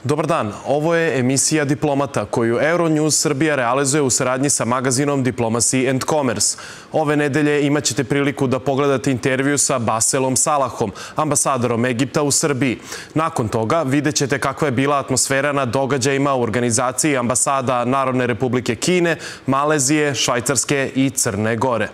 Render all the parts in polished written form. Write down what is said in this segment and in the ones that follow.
Dobar dan, ovo je emisija Diplomata koju Euronews Srbija realizuje u saradnji sa magazinom Diplomacy and Commerce. Ove nedelje imaćete priliku da pogledate intervju sa Baselom Salahom, ambasadorom Egipta u Srbiji. Nakon toga videćete kakva je bila atmosfera na događajima u organizaciji ambasada Narodne Republike Kine, Malezije, Švajcarske i Crne Gore.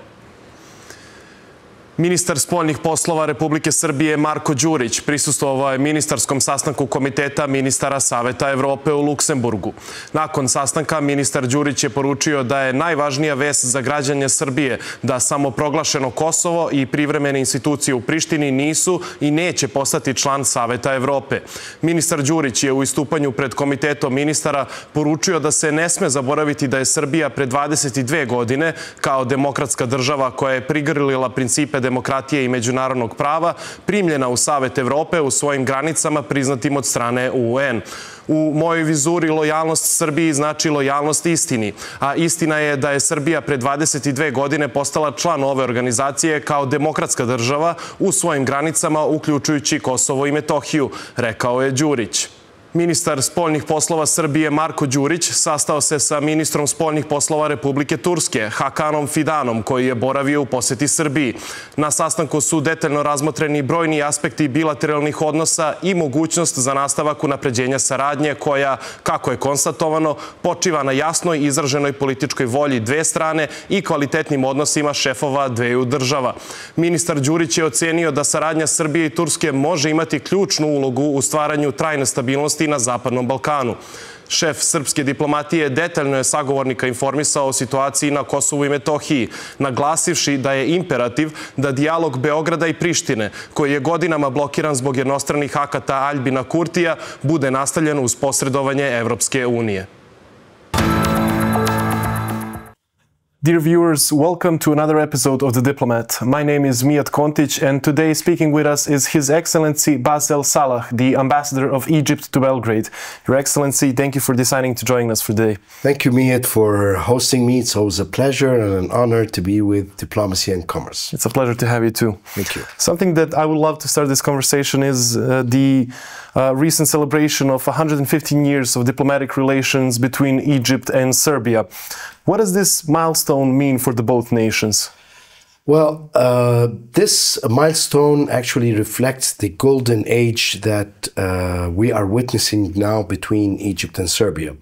Ministar spoljnih poslova Republike Srbije Marko Đurić prisustvovao je ministarskom sastanku Komiteta ministara Saveta Evrope u Luksemburgu. Nakon sastanka ministar Đurić je poručio da je najvažnija vest za građane Srbije da samoproglašeno Kosovo i privremene institucije u Prištini nisu i neće postati član Saveta Evrope. Ministar Đurić je u istupanju pred Komitetom ministara poručio da se ne sme zaboraviti da je Srbija pre 22 godine kao demokratska država koja je prigrlila principe demokratije i međunarodnog prava, primljena u Savet Evrope u svojim granicama priznatim od strane UN. U mojoj vizuri lojalnost Srbiji znači lojalnost istini, a istina je da je Srbija pre 22 godine postala član ove organizacije kao demokratska država u svojim granicama, uključujući Kosovo i Metohiju, rekao je Đurić. Ministar spoljnih poslova Srbije Marko Đurić sastao se sa ministrom spoljnih poslova Republike Turske, Hakanom Fidanom, koji je boravio u poseti Srbiji. Na sastanku su detaljno razmotreni brojni aspekti bilateralnih odnosa i mogućnost za nastavak unapređenja saradnje koja, kako je konstatovano, počiva na jasnoj izraženoj političkoj volji dve strane i kvalitetnim odnosima šefova dveju država. Ministar Đurić je ocenio da saradnja Srbije i Turske može imati ključnu ulogu u stvaranju trajne stabilnosti na Zapadnom Balkanu. Šef srpske diplomatije detaljno je sagovornika informisao o situaciji na Kosovu i Metohiji, naglasivši da je imperativ da dijalog Beograda i Prištine, koji je godinama blokiran zbog jednostranih akata Aljbina Kurtija, bude nastavljen uz posredovanje Evropske unije. Dear viewers, welcome to another episode of The Diplomat. My name is Mijat Kontić, and today speaking with us is His Excellency Basel Salah, the Ambassador of Egypt to Belgrade. Your Excellency, thank you for deciding to join us for today. Thank you, Mijat, for hosting me. It's always a pleasure and an honor to be with Diplomacy and Commerce. It's a pleasure to have you too. Thank you. Something that I would love to start this conversation is the recent celebration of 115 years of diplomatic relations between Egypt and Serbia. What does this milestone mean for the both nations? Well, this milestone actually reflects the golden age that we are witnessing now between Egypt and Serbia.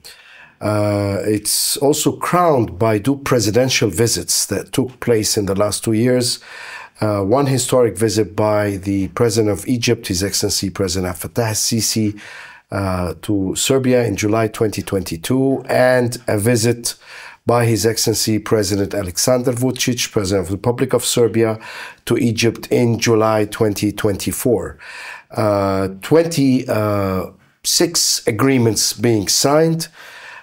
It's also crowned by two presidential visits that took place in the last 2 years. One historic visit by the President of Egypt, His Excellency President Fattah al-Sisi, to Serbia in July 2022, and a visit by His Excellency President Aleksandar Vučić, President of the Republic of Serbia, to Egypt in July 2024. 26 agreements being signed,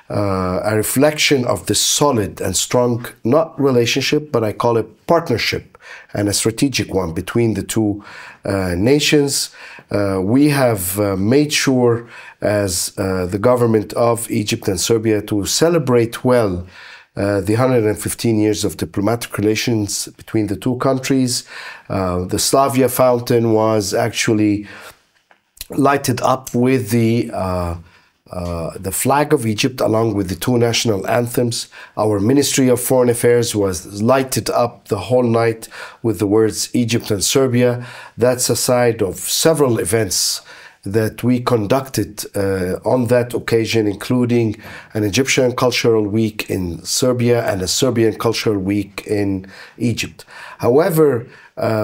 a reflection of the solid and strong, not relationship, but I call it partnership, and a strategic one between the two nations. We have made sure as the government of Egypt and Serbia to celebrate well the 115 years of diplomatic relations between the two countries. The Slavia fountain was actually lighted up with the flag of Egypt along with the two national anthems. Our Ministry of Foreign Affairs was lighted up the whole night with the words Egypt and Serbia. That's a side of several events that we conducted on that occasion, including an Egyptian Cultural Week in Serbia and a Serbian Cultural Week in Egypt. However,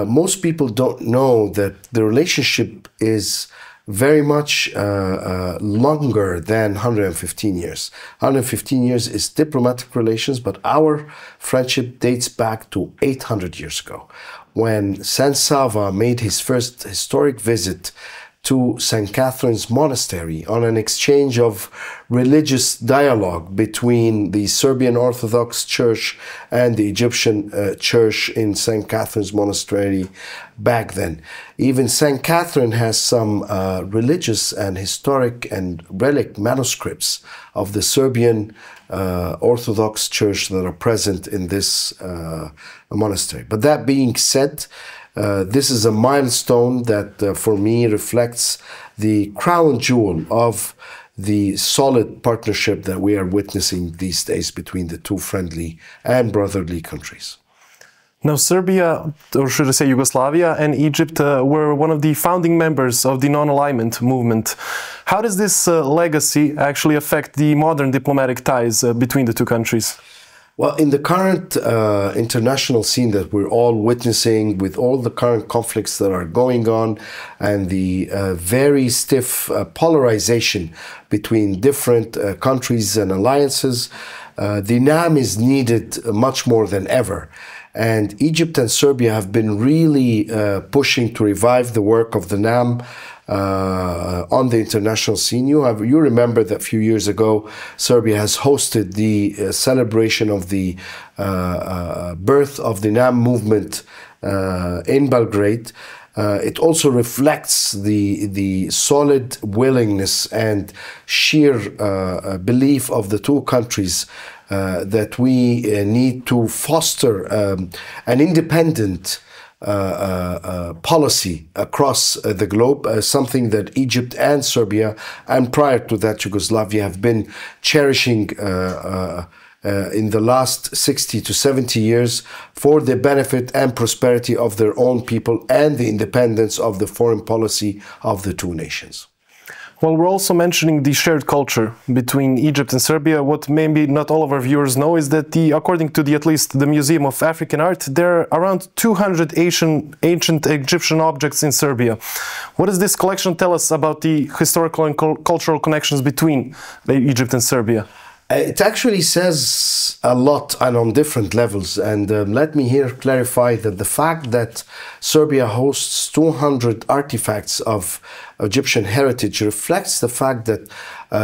most people don't know that the relationship is very much longer than 115 years. 115 years is diplomatic relations, but our friendship dates back to 800 years ago, when Saint Sava made his first historic visit to St. Catherine's Monastery on an exchange of religious dialogue between the Serbian Orthodox Church and the Egyptian Church in St. Catherine's Monastery back then. Even St. Catherine has some religious and historic and relic manuscripts of the Serbian Orthodox Church that are present in this monastery. But that being said, this is a milestone that for me reflects the crown jewel of the solid partnership that we are witnessing these days between the two friendly and brotherly countries. Now, Serbia, or should I say Yugoslavia, and Egypt were one of the founding members of the non-alignment movement. How does this legacy actually affect the modern diplomatic ties between the two countries? Well, in the current international scene that we're all witnessing, with all the current conflicts that are going on and the very stiff polarization between different countries and alliances, the NAM is needed much more than ever. And Egypt and Serbia have been really pushing to revive the work of the NAM on the international scene. You remember that a few years ago, Serbia has hosted the celebration of the birth of the NAM movement in Belgrade. It also reflects the solid willingness and sheer belief of the two countries that we need to foster an independent policy across the globe, something that Egypt and Serbia, and prior to that Yugoslavia, have been cherishing in the last 60 to 70 years for the benefit and prosperity of their own people and the independence of the foreign policy of the two nations. Well, we're also mentioning the shared culture between Egypt and Serbia. What maybe not all of our viewers know is that according to at least the Museum of African Art, there are around 200 ancient Egyptian objects in Serbia. What does this collection tell us about the historical and cultural connections between Egypt and Serbia? It actually says a lot and on different levels. And let me here clarify that the fact that Serbia hosts 200 artifacts of Egyptian heritage reflects the fact that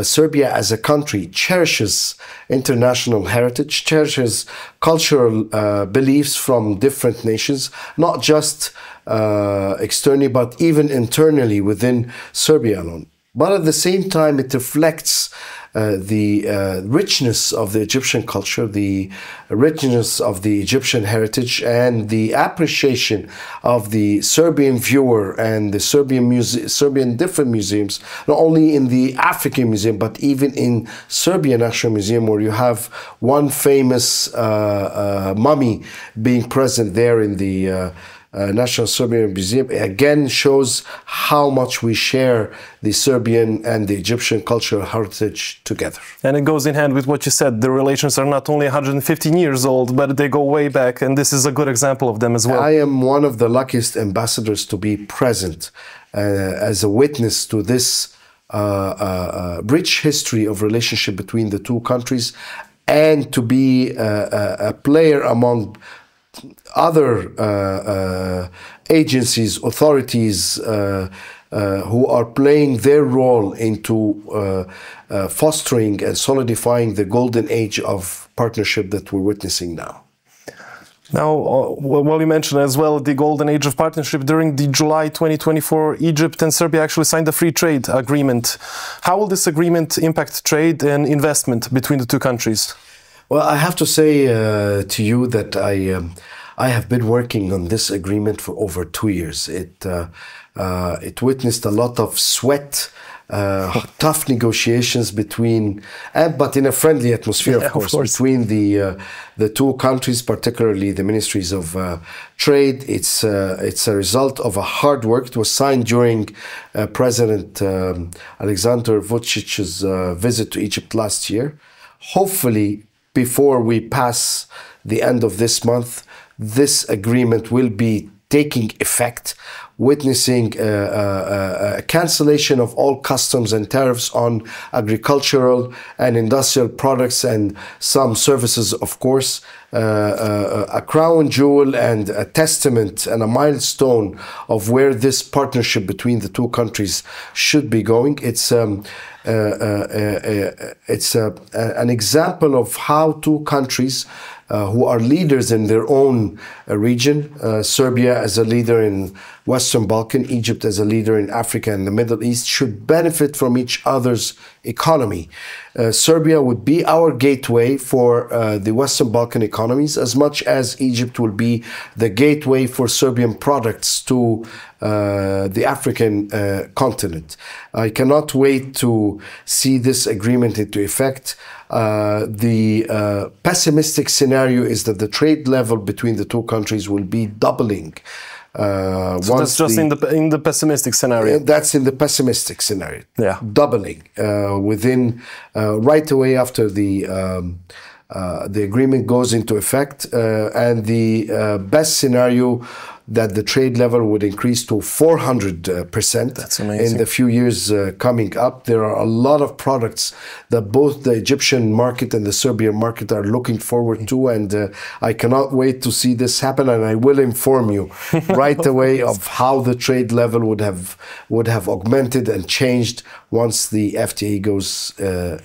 Serbia as a country cherishes international heritage, cherishes cultural beliefs from different nations, not just externally, but even internally within Serbia alone. But at the same time, it reflects the richness of the Egyptian culture, the richness of the Egyptian heritage, and the appreciation of the Serbian viewer and the Serbian different museums, not only in the African Museum, but even in Serbia National Museum, where you have one famous mummy being present there in the National Serbian Museum. Again shows how much we share the Serbian and the Egyptian cultural heritage together. And it goes in hand with what you said. The relations are not only 115 years old, but they go way back, and this is a good example of them as well. I am one of the luckiest ambassadors to be present as a witness to this rich history of relationship between the two countries, and to be a player among other agencies, authorities who are playing their role into fostering and solidifying the golden age of partnership that we're witnessing now. Now, well, you mentioned as well the golden age of partnership. During the July 2024, Egypt and Serbia actually signed a free trade agreement. How will this agreement impact trade and investment between the two countries? Well, I have to say to you that I have been working on this agreement for over 2 years. It witnessed a lot of sweat, tough negotiations between, but in a friendly atmosphere, of course, between the two countries, particularly the ministries of trade. It's a result of a hard work. It was signed during President Alexander Vucic's visit to Egypt last year. Hopefully, before we pass the end of this month, this agreement will be taking effect, witnessing a cancellation of all customs and tariffs on agricultural and industrial products and some services, of course, a crown jewel and a testament and a milestone of where this partnership between the two countries should be going. It's an example of how two countries who are leaders in their own region, Serbia as a leader in Western Balkan, Egypt as a leader in Africa and the Middle East, should benefit from each other's economy. Serbia would be our gateway for the Western Balkan economies, as much as Egypt will be the gateway for Serbian products to the African continent. I cannot wait to see this agreement into effect. The pessimistic scenario is that the trade level between the two countries will be doubling. So that's just in the pessimistic scenario. That's in the pessimistic scenario. Yeah, doubling within right away after the agreement goes into effect, and the best scenario that the trade level would increase to 400%. That's amazing. In the few years coming up. There are a lot of products that both the Egyptian market and the Serbian market are looking forward to, and I cannot wait to see this happen, and I will inform you right away of how the trade level would have augmented and changed once the FTA goes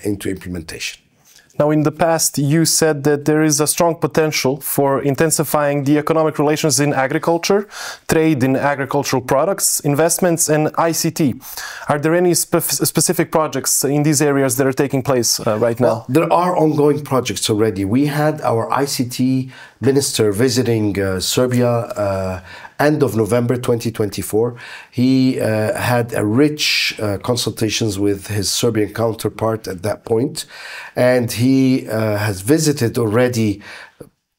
into implementation. Now, in the past, you said that there is a strong potential for intensifying the economic relations in agriculture, trade in agricultural products, investments, and ICT. Are there any specific projects in these areas that are taking place right now? Well, there are ongoing projects already. We had our ICT minister visiting Serbia end of November 2024. He had a rich consultations with his Serbian counterpart at that point, and he has visited already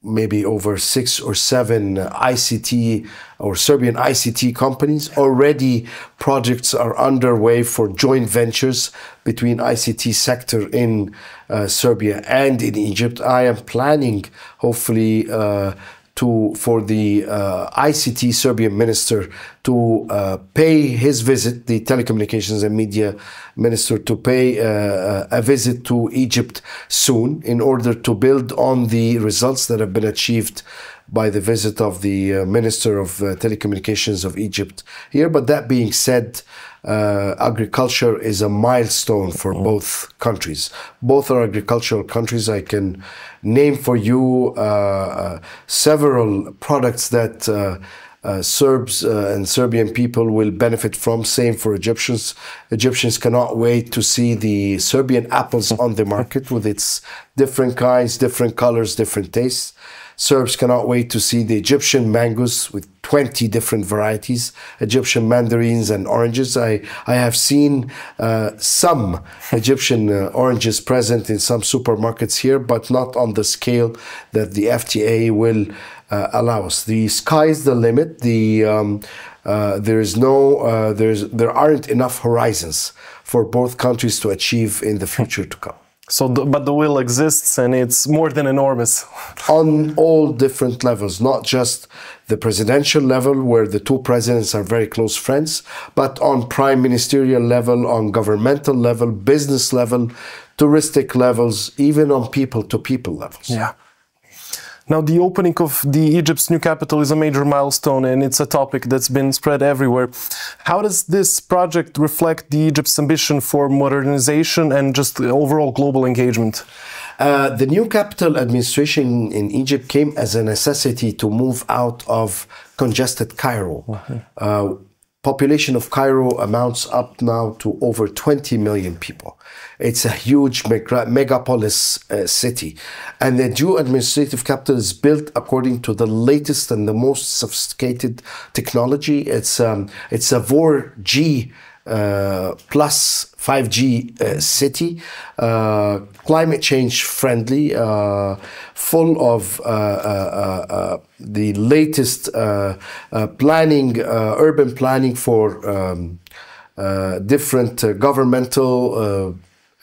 maybe over 6 or 7 ICT or Serbian ICT companies. Already projects are underway for joint ventures between ICT sector in Serbia and in Egypt. I am planning, hopefully, for the ICT Serbian minister to pay his visit, the telecommunications and media minister, to pay a visit to Egypt soon in order to build on the results that have been achieved by the visit of the Minister of Telecommunications of Egypt here. But that being said, agriculture is a milestone for both countries. Both are agricultural countries. I can name for you several products that Serbs and Serbian people will benefit from. Same for Egyptians. Egyptians cannot wait to see the Serbian apples on the market with its different kinds, different colors, different tastes. Serbs cannot wait to see the Egyptian mangoes with 20 different varieties, Egyptian mandarins and oranges. I have seen some Egyptian oranges present in some supermarkets here, but not on the scale that the FTA will allow us. The sky's the limit. There aren't enough horizons for both countries to achieve in the future to come. So, but the will exists, and it's more than enormous. On all different levels, not just the presidential level, where the two presidents are very close friends, but on prime ministerial level, on governmental level, business level, touristic levels, even on people-to-people levels. Yeah. Now, the opening of Egypt's new capital is a major milestone, and it's a topic that's been spread everywhere. How does this project reflect Egypt's ambition for modernization and just overall global engagement? The new capital administration in Egypt came as a necessity to move out of congested Cairo. Population of Cairo amounts up now to over 20 million people. It's a huge megapolis city. And the new administrative capital is built according to the latest and the most sophisticated technology. It's a 4G plus 5G city, climate change friendly, full of the latest planning, urban planning for different governmental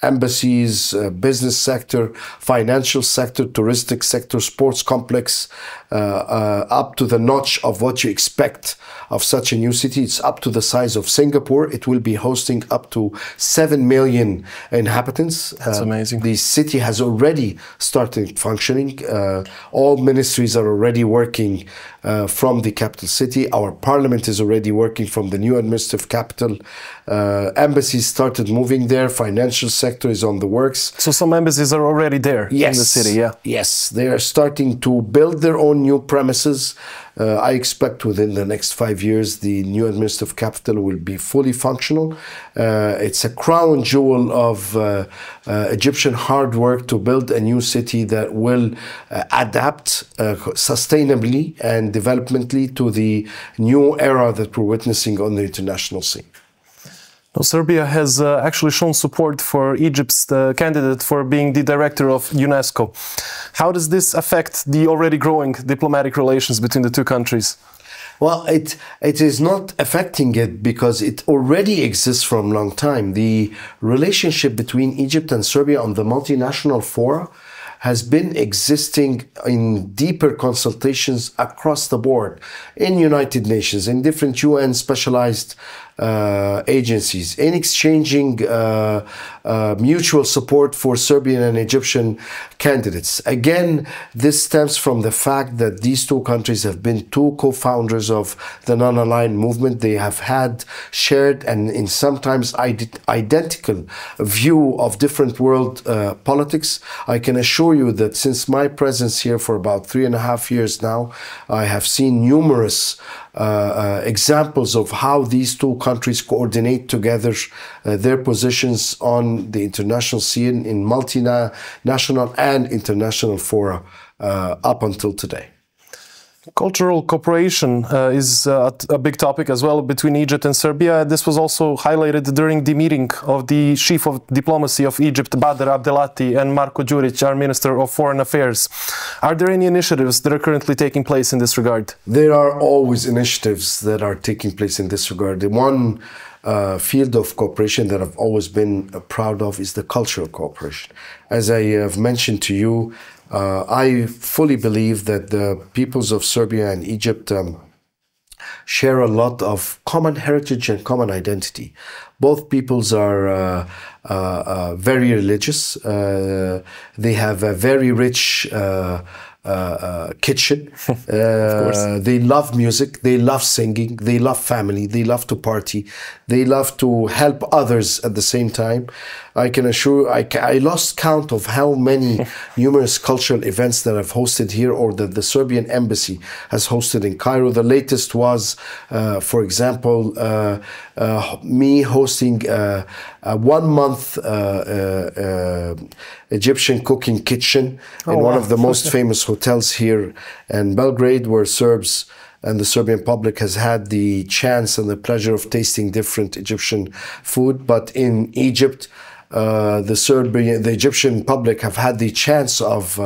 embassies, business sector, financial sector, touristic sector, sports complex, up to the notch of what you expect of such a new city. It's up to the size of Singapore. It will be hosting up to 7 million inhabitants. That's amazing. The city has already started functioning. All ministries are already working from the capital city. Our parliament is already working from the new administrative capital. Embassies started moving there. Financial sector is on the works. So some embassies are already there in the city, yeah? Yes, they are starting to build their own new premises. I expect within the next 5 years the new administrative capital will be fully functional. It's a crown jewel of Egyptian hard work to build a new city that will adapt sustainably and developmentally to the new era that we're witnessing on the international scene. Well, Serbia has actually shown support for Egypt's candidate for being the director of UNESCO. How does this affect the already growing diplomatic relations between the two countries? Well, it is not affecting it because it already exists from a long time. The relationship between Egypt and Serbia on the multinational fora has been existing in deeper consultations across the board, in United Nations, in different UN specialized agencies, in exchanging mutual support for Serbian and Egyptian candidates. Again, this stems from the fact that these two countries have been two co-founders of the non-aligned movement. They have had shared and in sometimes identical view of different world politics. I can assure you that since my presence here for about 3.5 years now, I have seen numerous examples of how these two countries coordinate together their positions on the international scene in multinational and international fora up until today. Cultural cooperation is a big topic as well between Egypt and Serbia. This was also highlighted during the meeting of the Chief of Diplomacy of Egypt, Badr Abdelati, and Marko Đurić, our Minister of Foreign Affairs. Are there any initiatives that are currently taking place in this regard? There are always initiatives that are taking place in this regard. The one field of cooperation that I've always been proud of is the cultural cooperation. As I have mentioned to you, I fully believe that the peoples of Serbia and Egypt share a lot of common heritage and common identity. Both peoples are very religious. They have a very rich kitchen. They love music, they love singing, they love family, they love to party, they love to help others at the same time. I can assure, I lost count of how many numerous cultural events that I've hosted here or that the Serbian embassy has hosted in Cairo. The latest was, for example, me hosting a 1-month Egyptian cooking kitchen in one of the most famous hotels here in Belgrade, where Serbs and the Serbian public has had the chance and the pleasure of tasting different Egyptian food. But in Egypt, the Egyptian public have had the chance of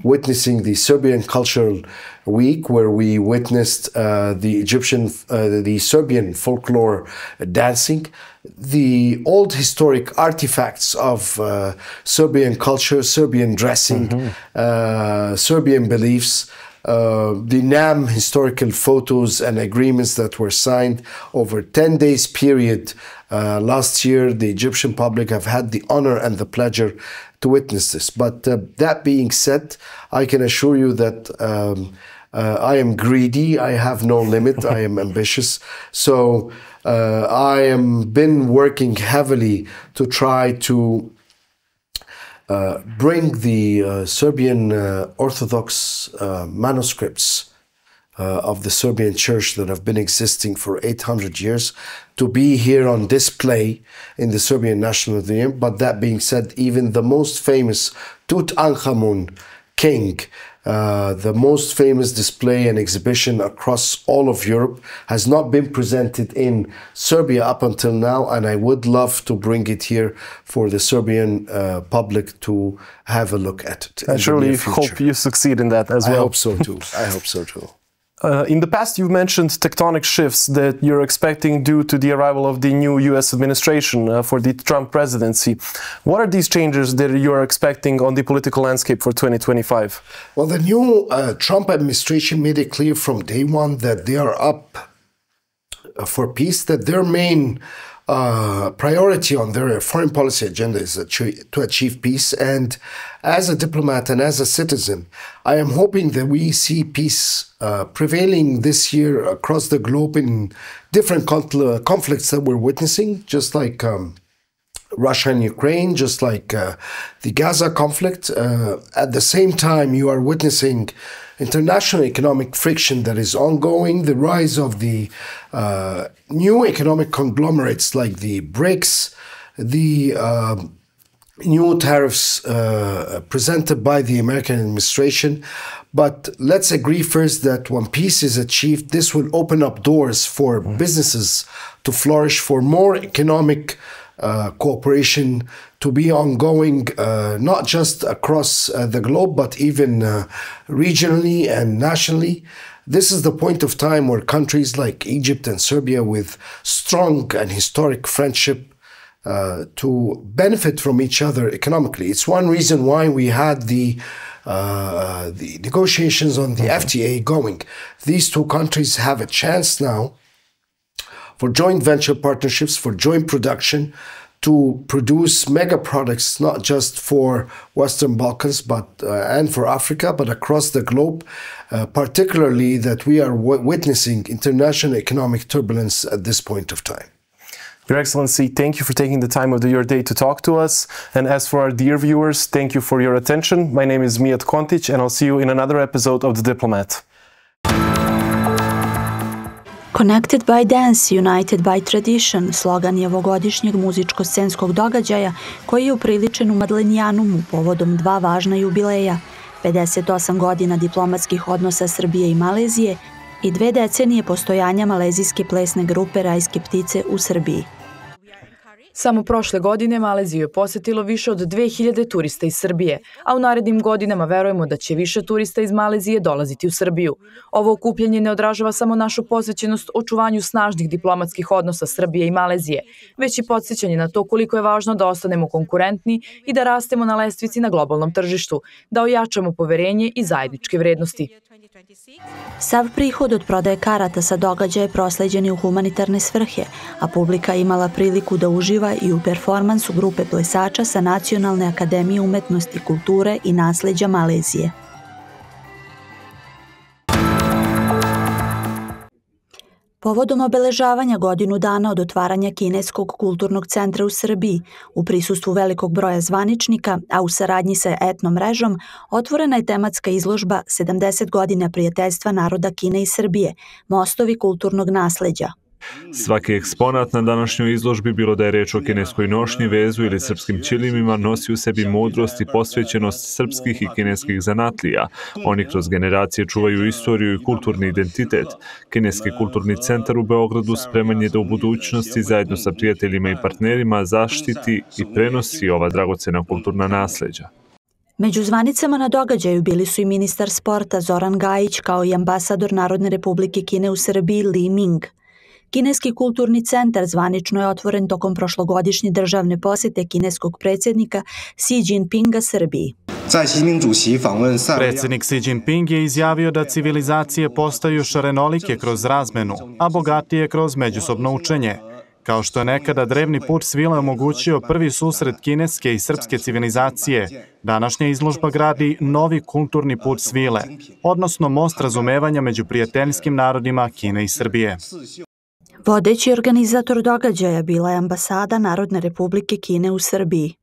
witnessing the Serbian Cultural Week, where we witnessed the Serbian folklore dancing, the old historic artifacts of Serbian culture, Serbian dressing, Serbian beliefs, the NAM historical photos and agreements that were signed over 10 days period last year. The Egyptian public have had the honor and the pleasure to witness this. But that being said, I can assure you that I am greedy, I have no limit, I am ambitious. So I am been working heavily to try to bring the Serbian Orthodox manuscripts of the Serbian Church that have been existing for 800 years to be here on display in the Serbian National Museum. But that being said, even the most famous Tutankhamun king, the most famous display and exhibition across all of Europe, has not been presented in Serbia up until now, and I would love to bring it here for the Serbian public to have a look at it. I surely hope you succeed in that as well. I hope so too. I hope so too. In the past, you've mentioned tectonic shifts that you're expecting due to the arrival of the new U.S. administration for the Trump presidency. What are these changes that you're expecting on the political landscape for 2025? Well, the new Trump administration made it clear from day one that they are up for peace, that their main priority on their foreign policy agenda is to achieve peace. And as a diplomat and as a citizen, I am hoping that we see peace prevailing this year across the globe in different conflicts that we're witnessing, just like Russia and Ukraine, just like the Gaza conflict. At the same time, you are witnessing international economic friction that is ongoing, the rise of the new economic conglomerates like the BRICS, the new tariffs presented by the American administration. But let's agree first that when peace is achieved, this will open up doors for businesses to flourish, for more economic cooperation to be ongoing, not just across the globe, but even regionally and nationally. This is the point of time where countries like Egypt and Serbia, with strong and historic friendship, to benefit from each other economically. It's one reason why we had the negotiations on the FTA going. These two countries have a chance now for joint venture partnerships, for joint production, to produce mega products, not just for Western Balkans, but and for Africa, but across the globe, particularly that we are witnessing international economic turbulence at this point of time. Your Excellency, thank you for taking the time of your day to talk to us. And as for our dear viewers, thank you for your attention. My name is Mijat Kontić, and I'll see you in another episode of The Diplomat. Connected by Dance, United by Tradition, slogan je ovogodišnjeg muzičko-scenskog događaja koji je upriličen u Madlenijanumu povodom dva važna jubileja, 58 godina diplomatskih odnosa Srbije i Malezije i 2 decenije postojanja malezijske plesne grupe Rajske ptice u Srbiji. Samo prošle godine Maleziju je posetilo više od 2000 turista iz Srbije, a u narednim godinama verujemo da će više turista iz Malezije dolaziti u Srbiju. Ovo okupljanje ne odražava samo našu posvećenost očuvanju snažnih diplomatskih odnosa Srbije i Malezije, već i podsjećanje na to koliko je važno da ostanemo konkurentni i da rastemo na lestvici na globalnom tržištu, da ojačamo poverenje i zajedničke vrednosti. Sav prihod od prodaje karata sa događaja je prosleđen i u humanitarne svrhe, a publika je imala priliku da uživa i u performansu grupe plesača sa Nacionalne akademije umetnosti, kulture i nasleđa Malezije. Povodom obeležavanja godinu dana od otvaranja Kineskog kulturnog centra u Srbiji, u prisustvu velikog broja zvaničnika, a u saradnji sa etno mrežom, otvorena je tematska izložba 70 godina prijateljstva naroda Kine i Srbije, mostovi kulturnog nasleđa. Svaki eksponat na današnjoj izložbi, bilo da je reč o kineskoj nošnji, vezu ili srpskim ćilimima, nosi u sebi mudrost i posvećenost srpskih i kineskih zanatlija. Oni kroz generacije čuvaju istoriju i kulturni identitet. Kineski kulturni centar u Beogradu spreman je da u budućnosti zajedno sa prijateljima i partnerima zaštiti i prenosi ova dragocena kulturna nasleđa. Među zvanicama na događaju bili su i ministar sporta Zoran Gajić kao i ambasador Narodne Republike Kine u Srbiji Li Ming. Kineski kulturni centar zvanično je otvoren tokom prošlogodišnje državne posete kineskog predsjednika Xi Jinpinga Srbiji. Predsjednik Xi Jinping je izjavio da civilizacije postaju šarenolike kroz razmenu, a bogatije kroz međusobno učenje. Kao što je nekada drevni put svile omogućio prvi susret kineske i srpske civilizacije, današnja izložba gradi novi kulturni put svile, odnosno most razumevanja među prijateljskim narodima Kine i Srbije. Vodeći organizator događaja bila je ambasada Narodne Republike Kine u Srbiji.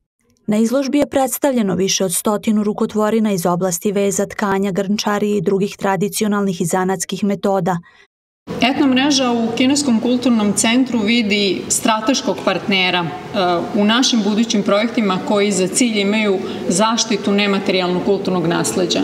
Na izložbi je predstavljeno više od 100 rukotvorina iz oblasti veza, tkanja, grnčarije i drugih tradicionalnih i zanatskih metoda. Etno mreža u Kineskom kulturnom centru vidi strateškog partnera u našim budućim projektima koji za cilj imaju zaštitu nematerijalnog kulturnog nasleđa.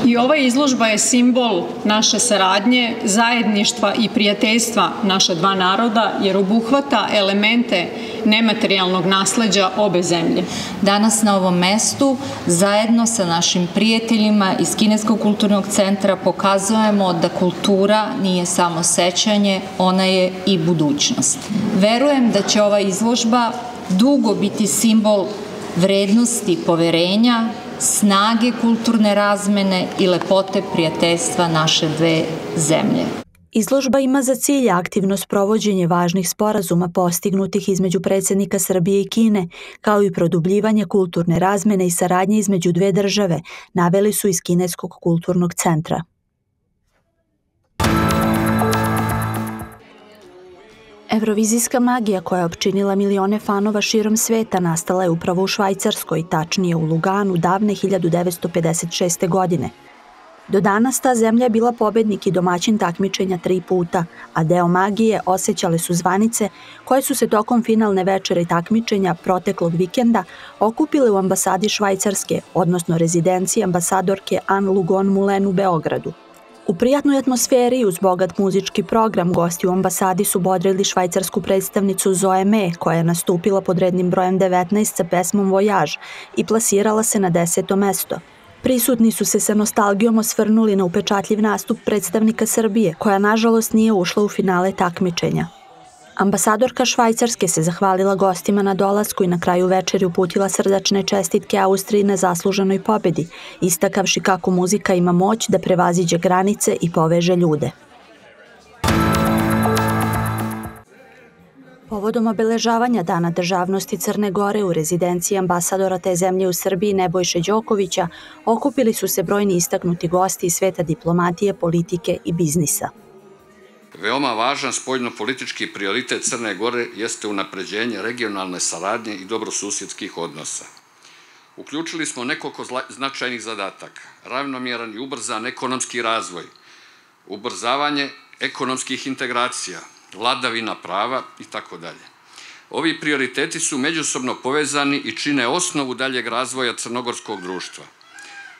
I ova izložba je simbol naše saradnje, zajedništva i prijateljstva naša dva naroda, jer obuhvata elemente nematerijalnog nasleđa obe zemlje. Danas na ovom mestu, zajedno sa našim prijateljima iz Kineskog kulturnog centra, pokazujemo da kultura nije samo sećanje, ona je i budućnost. Verujem da će ova izložba dugo biti simbol vrednosti poverenja, snage kulturne razmene i lepote prijateljstva naše dve zemlje. Izložba ima za cilj aktivno sprovođenje važnih sporazuma postignutih između predsjednika Srbije i Kine, kao i produbljivanje kulturne razmene i saradnje između dve države, naveli su iz Kineskog kulturnog centra. Evrovizijska magija koja je opčinila milione fanova širom sveta nastala je upravo u Švajcarskoj, tačnije u Luganu, davne 1956. godine. Do danas ta zemlja je bila pobednik i domaćin takmičenja 3 puta, a deo magije osjećale su zvanice koje su se tokom finalne večere i takmičenja proteklog vikenda okupile u ambasadi Švajcarske, odnosno rezidenciji ambasadorke Anne Lugon Mulen u Beogradu. U prijatnoj atmosferi i uz bogat muzički program gosti u ambasadi su bodrili švajcarsku predstavnicu Zoe Me, koja je nastupila pod rednim brojem 19 sa pesmom Voyage i plasirala se na 10. mesto. Prisutni su se sa nostalgijom osvrnuli na upečatljiv nastup predstavnika Srbije, koja nažalost nije ušla u finale takmičenja. Ambasadorka Švajcarske se zahvalila gostima na dolasku i na kraju večeri uputila srdačne čestitke Austriji na zasluženoj pobedi, istakavši kako muzika ima moć da prevaziđe granice i poveže ljude. Povodom obeležavanja Dana državnosti Crne Gore u rezidenciji ambasadora te zemlje u Srbiji Nebojše Đokovića okupili su se brojni istaknuti gosti iz sveta diplomatije, politike i biznisa. Veoma važan spoljno-politički prioritet Crne Gore jeste unapređenje regionalne saradnje i dobrosusjedskih odnosa. Uključili smo nekoliko značajnih zadataka: ravnomjeran i ubrzan ekonomski razvoj, ubrzavanje ekonomskih integracija, vladavina prava itd. Ovi prioriteti su međusobno povezani i čine osnovu daljeg razvoja crnogorskog društva.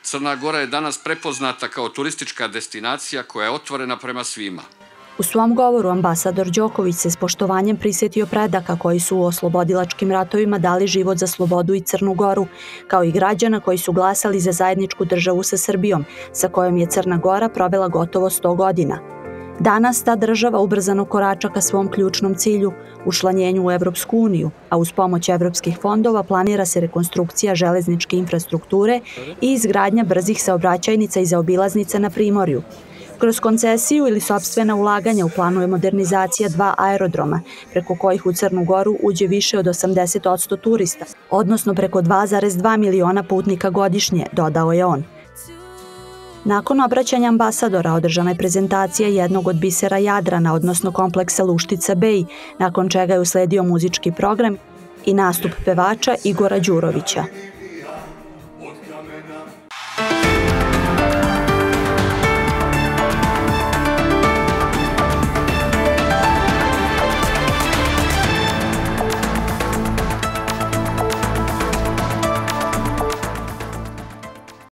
Crna Gora je danas prepoznata kao turistička destinacija koja je otvorena prema svima. U svom govoru ambasador Đoković se s poštovanjem prisjetio predaka koji su u oslobodilačkim ratovima dali život za slobodu i Crnu Goru, kao i građana koji su glasali za zajedničku državu sa Srbijom, sa kojom je Crna Gora provela gotovo 100 godina. Danas ta država ubrzano korača ka svom ključnom cilju, učlanjenju u Evropsku uniju, a uz pomoć evropskih fondova planira se rekonstrukcija železničke infrastrukture i izgradnja brzih saobraćajnica i zaobilaznica na Primorju. Kroz koncesiju ili sopstvena ulaganja u planu je modernizacija 2 aerodroma, preko kojih u Crnu Goru uđe više od 80% turista, odnosno preko 2,2 miliona putnika godišnje, dodao je on. Nakon obraćanja ambasadora održana je prezentacija jednog od bisera Jadrana, odnosno kompleksa Luštica Bej, nakon čega je usledio muzički program i nastup pevača Igora Đurovića.